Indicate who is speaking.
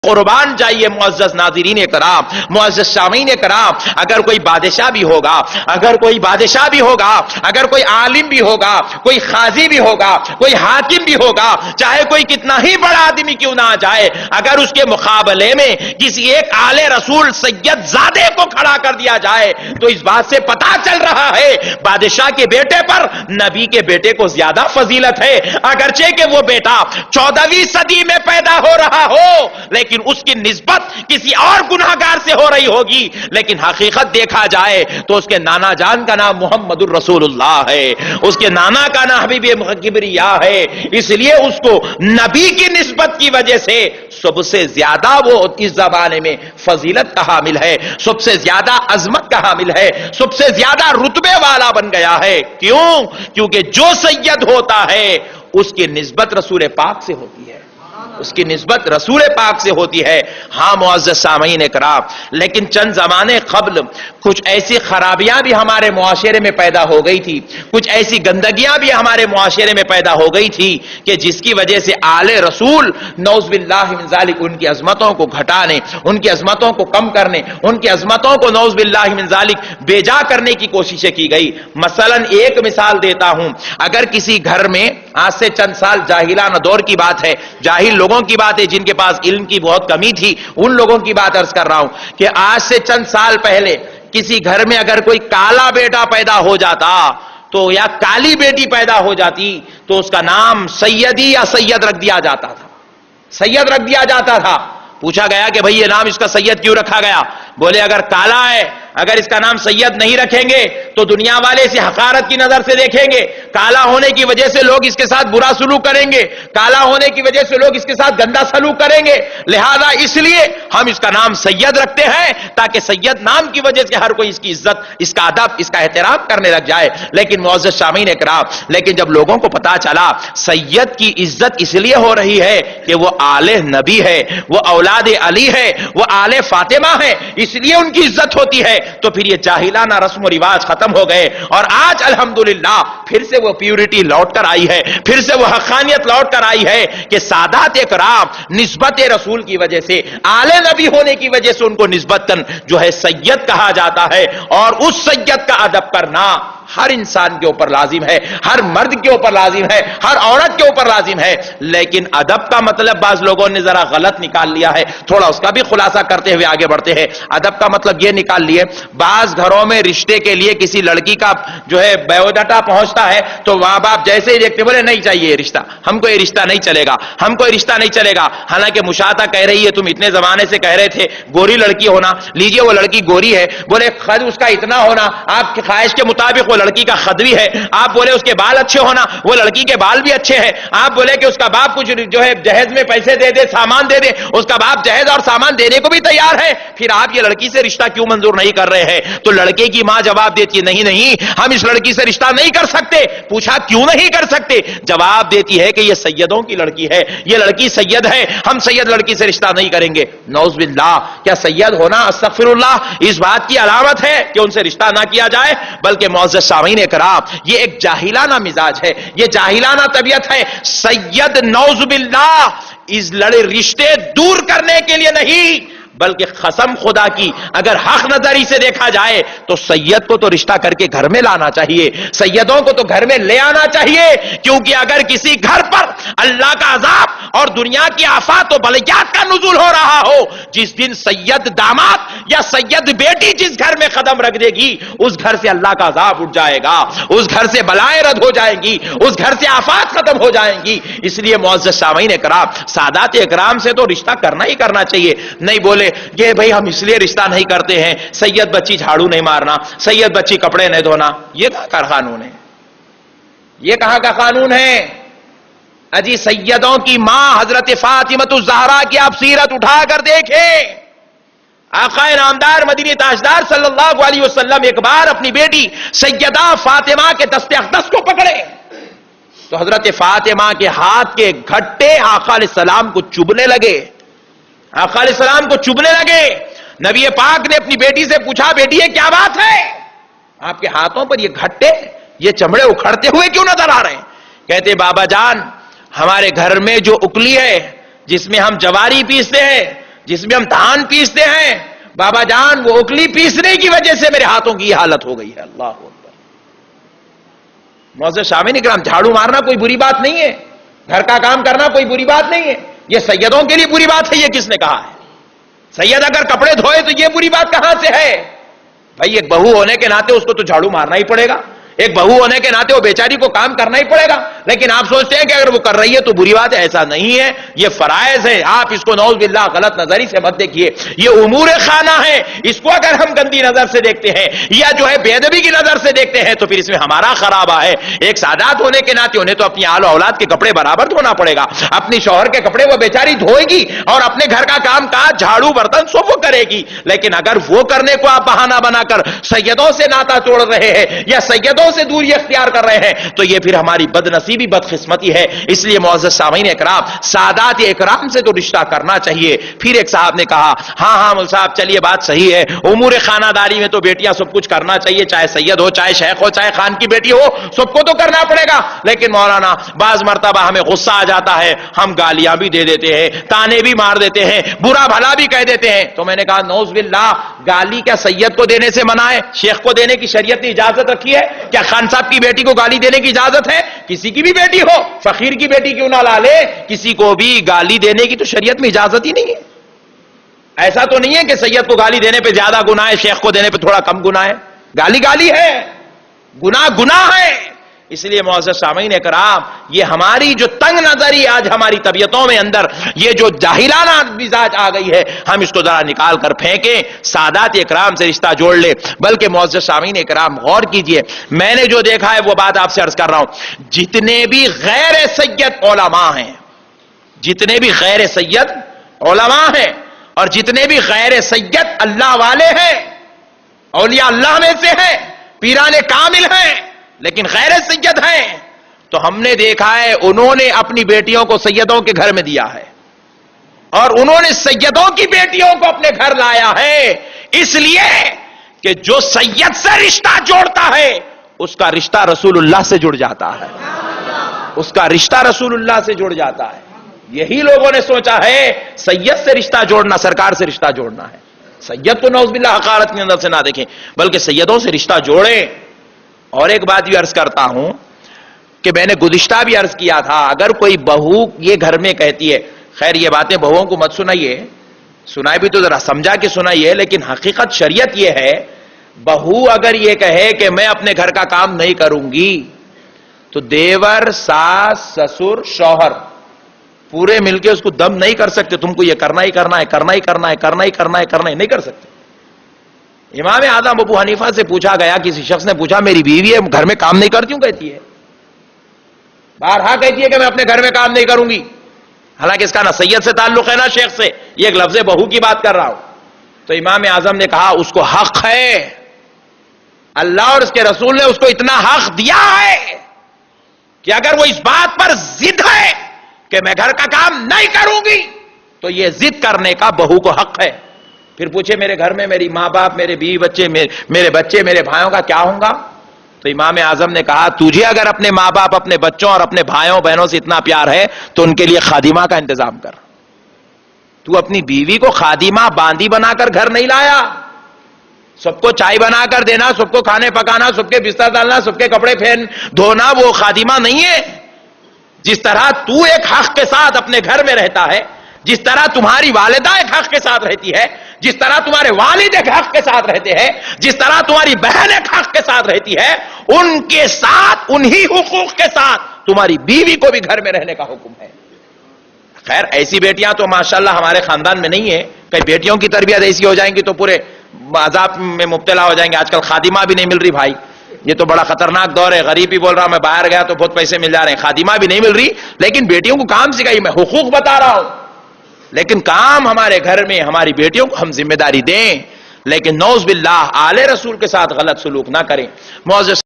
Speaker 1: قربان جائیے معزز ناظرین کرام، معزز سامعین کرام، اگر کوئی بادشاہ بھی ہوگا، اگر کوئی بادشاہ بھی ہوگا، اگر کوئی عالم بھی ہوگا، کوئی قاضی بھی ہوگا، کوئی حاکم بھی ہوگا، چاہے کوئی کتنا ہی بڑا آدمی کیوں نہ آ جائے، اگر اس کے مقابلے میں کسی ایک آل رسول سید زادے کو کھڑا کر دیا جائے تو اس بات سے پتا چل رہا ہے بادشاہ کے بیٹے پر نبی کے بیٹے کو زیادہ فضیلت ہے، اگرچہ کہ وہ بیٹا 14ویں صدی میں پیدا ہو رہا ہو لیکن اس کی نسبت کسی اور گناہگار سے ہو رہی ہوگی، لیکن حقیقت دیکھا جائے تو اس کے نانا جان کا نام محمد الرسول اللہ ہے، اس کے نانا کا نام حبیب کبریا ہے، اس لیے اس کو نبی کی نسبت کی وجہ سے سب سے زیادہ وہ اس زمانے میں فضیلت کا حامل ہے، سب سے زیادہ عظمت کا حامل ہے، سب سے زیادہ رتبے والا بن گیا ہے۔ کیوں؟ کیونکہ جو سید ہوتا ہے اس کی نسبت رسول پاک سے ہوتی ہے، اس کی نسبت رسول پاک سے ہوتی ہے۔ ہاں معزز سامعین کرام، لیکن چند زمانے قبل کچھ ایسی خرابیاں بھی ہمارے معاشرے میں پیدا ہو گئی تھی، کچھ ایسی گندگیاں بھی ہمارے معاشرے میں پیدا ہو گئی تھی کہ جس کی وجہ سے آل رسول نعوذ باللہ من ذالک ان کی عظمتوں کو گھٹانے، ان کی عظمتوں کو کم کرنے، ان کی عظمتوں کو نعوذ باللہ من ذالک بے جا کرنے کی کوششیں کی گئی۔ مثلا ایک مثال دیتا ہوں، اگر کسی گھر میں آج سے چند سال جاہلانہ دور کی بات ہے، جاہل لوگوں کی بات ہے جن کے پاس علم کی بہت کمی تھی، ان لوگوں کی بات عرض کر رہا ہوں کہ آج سے چند سال پہلے کسی گھر میں اگر کوئی کالا بیٹا پیدا ہو جاتا تو یا کالی بیٹی پیدا ہو جاتی تو اس کا نام سیدی یا سید رکھ دیا جاتا تھا، سید رکھ دیا جاتا تھا۔ پوچھا گیا کہ بھئی یہ نام اس کا سید کیوں رکھا گیا؟ بولے اگر کالا ہے، اگر اس کا نام سید نہیں رکھیں گے تو دنیا والے اسے حقارت کی نظر سے دیکھیں گے، کالا ہونے کی وجہ سے لوگ اس کے ساتھ برا سلوک کریں گے، کالا ہونے کی وجہ سے لوگ اس کے ساتھ گندا سلوک کریں گے، لہذا اس لیے ہم اس کا نام سید رکھتے ہیں تاکہ سید نام کی وجہ سے ہر کوئی اس کی عزت، اس کا ادب، اس کا احترام کرنے لگ جائے۔ لیکن معزز سامعین کرام، لیکن جب لوگوں کو پتا چلا سید کی عزت اس لیے ہو رہی ہے کہ وہ آل نبی ہے، وہ اولاد علی ہے، وہ آل فاطمہ ہے، اس لیے ان کی عزت ہوتی ہے، تو پھر یہ جاہلانہ رسم و رواج ختم ہو گئے اور آج الحمدللہ پھر سے وہ پیورٹی لوٹ کر آئی ہے، پھر سے وہ حقانیت لوٹ کر آئی ہے کہ سادات اکرام نسبت رسول کی وجہ سے، آل نبی ہونے کی وجہ سے ان کو نسبتاً جو ہے سید کہا جاتا ہے، اور اس سید کا ادب کرنا ہر انسان کے اوپر لازم ہے، ہر مرد کے اوپر لازم ہے، ہر عورت کے اوپر لازم ہے۔ لیکن ادب کا مطلب بعض لوگوں نے ذرا غلط نکال لیا ہے، تھوڑا اس کا بھی خلاصہ کرتے ہوئے آگے بڑھتے ہیں۔ ادب کا مطلب یہ نکال لیے، بعض گھروں میں رشتے کے لیے کسی لڑکی کا جو ہے بایو ڈاٹا پہنچتا ہے تو ماں باپ جیسے ہی دیکھتے بولے نہیں چاہیے یہ رشتہ، ہم کو یہ رشتہ نہیں چلے گا، ہم کو یہ رشتہ نہیں چلے گا، حالانکہ مشاہدہ کہہ رہی ہے تم اتنے زمانے سے کہہ رہے تھے گوری لڑکی ہونا، لیجئے وہ لڑکی گوری ہے، بولے خد اس کا اتنا ہونا آپ کی خواہش کے مطابق وہ لڑکی کا خد بھی ہے، آپ بولے اس کے بال اچھے ہونا، وہ لڑکی کے بال بھی اچھے ہیں، آپ بولے کہ اس کا باپ کچھ جو ہے جہیز میں پیسے دے دے، سامان دے دے، اس کا باپ جہیز اور سامان دینے کو بھی تیار ہے، پھر آپ یہ لڑکی سے رشتہ کیوں منظور نہیں کر رہے ہیں؟ تو لڑکے کی ماں جواب دیتی ہے نہیں نہیں ہم اس لڑکی سے رشتہ نہیں کر سکتے۔ پوچھا کیوں نہیں کر سکتے؟ جواب دیتی ہے کہ یہ سیدوں کی لڑکی ہے، یہ لڑکی سید ہے، ہم سید لڑکی سے رشتہ نہیں کریں گے۔ نعوذ باللہ، کیا سید ہونا استغفر اللہ اس بات کی علامت ہے کہ ان سے رشتہ نہ کیا جائے؟ بلکہ معزز سامعین کرام، یہ ایک جاہلانہ مزاج ہے، یہ جاہلانہ طبیعت ہے۔ سید نعوذ باللہ اس لڑے رشتے دور کرنے کے لیے نہیں، بلکہ قسم خدا کی اگر حق نظری سے دیکھا جائے تو سید کو تو رشتہ کر کے گھر میں لانا چاہیے، سیدوں کو تو گھر میں لے آنا چاہیے، کیونکہ اگر کسی گھر پر اللہ کا عذاب اور دنیا کی آفات و بلیات کا نزول ہو رہا ہو، جس دن سید داماد یا سید بیٹی جس گھر میں قدم رکھ دے گی اس گھر سے اللہ کا عذاب اٹھ جائے گا، اس گھر سے بلائیں رد ہو جائیں گی، اس گھر سے آفات ختم ہو جائیں گی۔ اس لیے معزز سامعین اکرام، سادات اکرام سے تو رشتہ کرنا ہی کرنا چاہیے۔ نہیں بولے یہ بھائی ہم اس لیے رشتہ نہیں کرتے ہیں سید بچی جھاڑو نہیں مارنا، سید بچی کپڑے نہیں دھونا، یہ کہاں کا قانون ہے؟ یہ کہاں کا قانون ہے؟ اجی سیدوں کی ماں حضرت فاطمہ الزہرا کی آپ سیرت اٹھا کر دیکھیں، آقا نامدار مدینی تاجدار صلی اللہ علیہ وسلم ایک بار اپنی بیٹی سیدہ فاطمہ کے دست اقدس کو پکڑے تو حضرت فاطمہ کے ہاتھ کے گھٹے آقا علیہ السلام کو چبھنے لگے، آقا علیہ السلام کو چبھنے لگے۔ نبی پاک نے اپنی بیٹی سے پوچھا بیٹی یہ کیا بات ہے؟ آپ کے ہاتھوں پر یہ گھٹے، یہ چمڑے اکھڑتے ہوئے کیوں نظر آ رہے ہیں؟ کہتے بابا جان ہمارے گھر میں جو اکلی ہے جس میں ہم جواری پیستے ہیں، جس میں ہم دھان پیستے ہیں، بابا جان وہ اوکلی پیسنے کی وجہ سے میرے ہاتھوں کی یہ حالت ہو گئی ہے. اللہ اکبر. معزز سامعین کرام، جھاڑو مارنا کوئی بری بات نہیں ہے، گھر کا کام کرنا کوئی بری بات نہیں ہے. یہ سیدوں کے لیے بری بات ہے، یہ کس نے کہا ہے؟ سید اگر کپڑے دھوئے تو یہ بری بات کہاں سے ہے؟ بھائی ایک بہو ہونے کے ناطے اس کو تو جھاڑو مارنا ہی پڑے گا، ایک بہو ہونے کے ناطے وہ بیچاری کو کام کرنا ہی پڑے گا. لیکن آپ سوچتے ہیں کہ اگر وہ کر رہی ہے تو بری بات ہے. ایسا نہیں ہے، یہ فرائض ہے. آپ اس کو نعوذ باللہ غلط نظری سے مت دیکھیے. یہ امور خانہ ہے، اس کو اگر ہم گندی نظر سے دیکھتے ہیں یا جو ہے بے ادبی کی نظر سے دیکھتے ہیں تو پھر اس میں ہمارا خرابہ ہے. ایک سادات ہونے کے ناطے انہیں تو اپنی آل و اولاد کے کپڑے برابر دھونا پڑے گا. اپنی شوہر کے کپڑے وہ بیچاری دھوئے گی اور اپنے گھر کا کام کاج جھاڑو برتن سب وہ کرے گی. لیکن اگر وہ کرنے کو آپ بہانہ بنا کر سیدوں سے ناتا توڑ رہے ہیں یا سیدوں سے دوری اختیار کر رہے ہیں تو یہ پھر ہماری بد نصیبی بدقسمتی ہے. اس لیے معزز سامعین اکرام، سادات اکرام سے تو رشتہ کرنا چاہیے. پھر ایک صاحب نے کہا ہاں مول صاحب چلیے بات صحیح ہے، امور خانہ داری میں تو بیٹیاں سب کچھ کرنا چاہیے، چاہے سید ہو، چاہے شیخ ہو، چاہے خان کی بیٹی ہو، سب کو تو کرنا پڑے گا. لیکن مولانا بعض مرتبہ ہمیں غصہ آ جاتا ہے، ہم گالیاں بھی دے دیتے ہیں، تانے بھی مار دیتے ہیں، برا بھلا بھی کہہ دیتے ہیں. تو میں نے کہا نعوذ باللہ، گالی کیا سید کو دینے سے منع ہے؟ شیخ کو دینے کی شریعت نے اجازت رکھی ہے؟ کیا خان صاحب کی بیٹی کو گالی دینے کی اجازت ہے؟ کسی کی بھی بیٹی ہو، فقیر کی بیٹی کیوں نہ لا لے، کسی کو بھی گالی دینے کی تو شریعت میں اجازت ہی نہیں ہے. ایسا تو نہیں ہے کہ سید کو گالی دینے پہ زیادہ گناہ ہے، شیخ کو دینے پہ تھوڑا کم گناہ ہے. گالی ہے، گناہ ہے. اس لیے معزز سامعین کرام، یہ ہماری جو تنگ نظری آج ہماری طبیعتوں میں اندر یہ جو جاہلانہ مزاج آ گئی ہے، ہم اس کو ذرا نکال کر پھینکیں، سادات اکرام سے رشتہ جوڑ لے. بلکہ معزز سامعین کرام غور کیجئے، میں نے جو دیکھا ہے وہ بات آپ سے عرض کر رہا ہوں. جتنے بھی غیر سید علماء ہیں، جتنے بھی غیر سید علماء ہیں اور جتنے بھی غیر سید اللہ والے ہیں، اولیاء اللہ میں سے ہیں، پیران کامل ہیں لیکن غیر سید ہیں، تو ہم نے دیکھا ہے انہوں نے اپنی بیٹیوں کو سیدوں کے گھر میں دیا ہے اور انہوں نے سیدوں کی بیٹیوں کو اپنے گھر لایا ہے. اس لیے کہ جو سید سے رشتہ جوڑتا ہے اس کا رشتہ رسول اللہ سے جڑ جاتا ہے، اس کا رشتہ رسول اللہ سے جڑ جاتا ہے. یہی لوگوں نے سوچا ہے سید سے رشتہ جوڑنا سرکار سے رشتہ جوڑنا ہے. سید تو نعوذ باللہ حقارت کی نظر سے نہ دیکھیں بلکہ سیدوں سے رشتہ جوڑیں. اور ایک بات بھی عرض کرتا ہوں کہ میں نے گزشتہ بھی عرض کیا تھا، اگر کوئی بہو یہ گھر میں کہتی ہے، خیر یہ باتیں بہوؤں کو مت سنائیے، سنائے بھی تو ذرا سمجھا کے سنائیے، لیکن حقیقت شریعت یہ ہے، بہو اگر یہ کہے کہ میں اپنے گھر کا کام نہیں کروں گی تو دیور، ساس، سسر، شوہر پورے مل کے اس کو دم نہیں کر سکتے. تم کو یہ کرنا ہی کرنا ہے، کرنا ہی کرنا ہے، کرنا ہی کرنا ہے، کرنا ہی نہیں کر سکتے. امام اعظم ابو حنیفہ سے پوچھا گیا، کسی شخص نے پوچھا میری بیوی ہے گھر میں کام نہیں کرتی ہوں، کہتی ہے بارہا کہتی ہے کہ میں اپنے گھر میں کام نہیں کروں گی، حالانکہ اس کا نہ سید سے تعلق ہے نہ شیخ سے، یہ ایک لفظ بہو کی بات کر رہا ہوں. تو امام اعظم نے کہا اس کو حق ہے، اللہ اور اس کے رسول نے اس کو اتنا حق دیا ہے کہ اگر وہ اس بات پر ضد ہے کہ میں گھر کا کام نہیں کروں گی تو یہ ضد کرنے کا بہو کو حق ہے. پھر پوچھے میرے گھر میں میری ماں باپ، میرے بیوی بچے، میرے بچے، میرے بھائیوں کا کیا ہوں گا؟ تو امام اعظم نے کہا تجھے اگر اپنے ماں باپ، اپنے بچوں اور اپنے بھائیوں بہنوں سے اتنا پیار ہے تو ان کے لیے خادمہ کا انتظام کر. تو اپنی بیوی کو خادمہ باندی بنا کر گھر نہیں لایا، سب کو چائے بنا کر دینا، سب کو کھانے پکانا، سب کے بستر ڈالنا، سب کے کپڑے دھونا، وہ خادمہ نہیں ہے. جس طرح تو ایک حق کے ساتھ اپنے گھر میں رہتا ہے، جس طرح تمہاری والدہ ایک حق کے ساتھ رہتی ہے، جس طرح تمہارے والد ایک حق کے ساتھ رہتے ہیں، جس طرح تمہاری بہن ایک حق کے ساتھ رہتی ہے، ان کے ساتھ انہی حقوق کے ساتھ تمہاری بیوی کو بھی گھر میں رہنے کا حکم ہے. خیر ایسی بیٹیاں تو ماشاءاللہ ہمارے خاندان میں نہیں ہے، کئی بیٹیوں کی تربیت ایسی ہو جائیں گی تو پورے عذاب میں مبتلا ہو جائیں گے. آج کل خادمہ بھی نہیں مل رہی بھائی، یہ تو بڑا خطرناک دور ہے. غریب بھی بول رہا میں باہر گیا تو بہت پیسے مل جا رہے ہیں، خادمہ بھی نہیں مل رہی. لیکن بیٹیوں کو کام سکھائی، میں حقوق بتا رہا ہوں، لیکن کام ہمارے گھر میں ہماری بیٹیوں کو ہم ذمہ داری دیں، لیکن نعوذ باللہ آل رسول کے ساتھ غلط سلوک نہ کریں. معزز